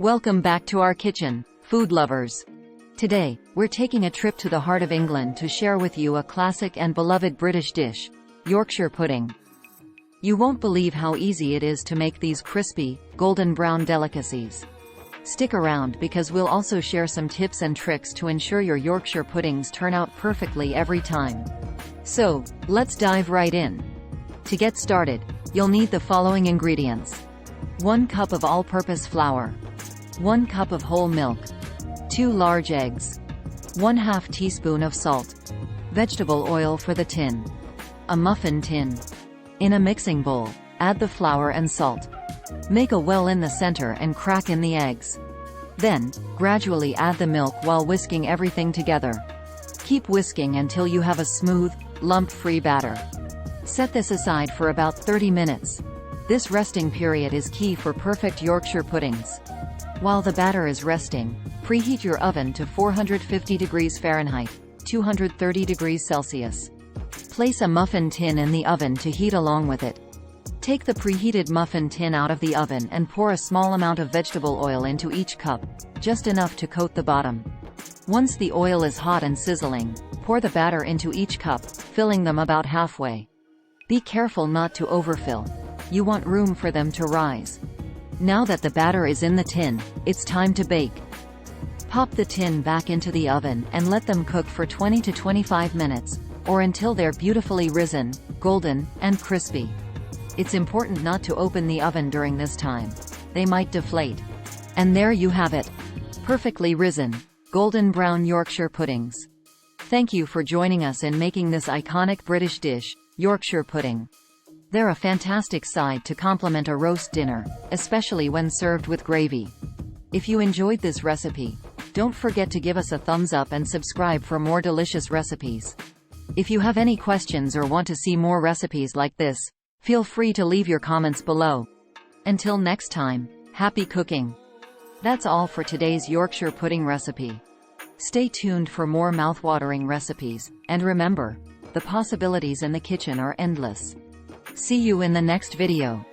Welcome back to our kitchen, food lovers. Today, we're taking a trip to the heart of England to share with you a classic and beloved British dish, Yorkshire pudding. You won't believe how easy it is to make these crispy, golden brown delicacies. Stick around because we'll also share some tips and tricks to ensure your Yorkshire puddings turn out perfectly every time. So, let's dive right in. To get started, you'll need the following ingredients. 1 cup of all-purpose flour. 1 cup of whole milk. 2 large eggs. 1/2 teaspoon of salt. Vegetable oil for the tin. A muffin tin. In a mixing bowl, add the flour and salt. Make a well in the center and crack in the eggs. Then, gradually add the milk while whisking everything together. Keep whisking until you have a smooth, lump-free batter. Set this aside for about 30 minutes. This resting period is key for perfect Yorkshire puddings. While the batter is resting, preheat your oven to 450 degrees Fahrenheit, 230 degrees Celsius. Place a muffin tin in the oven to heat along with it. Take the preheated muffin tin out of the oven and pour a small amount of vegetable oil into each cup, just enough to coat the bottom. Once the oil is hot and sizzling, pour the batter into each cup, filling them about halfway. Be careful not to overfill. You want room for them to rise. Now that the batter is in the tin, it's time to bake. Pop the tin back into the oven and let them cook for 20 to 25 minutes, or until they're beautifully risen, golden, and crispy. It's important not to open the oven during this time. They might deflate. And there you have it. Perfectly risen, golden brown Yorkshire puddings. Thank you for joining us in making this iconic British dish, Yorkshire pudding. They're a fantastic side to complement a roast dinner, especially when served with gravy. If you enjoyed this recipe, don't forget to give us a thumbs up and subscribe for more delicious recipes. If you have any questions or want to see more recipes like this, feel free to leave your comments below. Until next time, happy cooking! That's all for today's Yorkshire pudding recipe. Stay tuned for more mouth-watering recipes, and remember, the possibilities in the kitchen are endless. See you in the next video.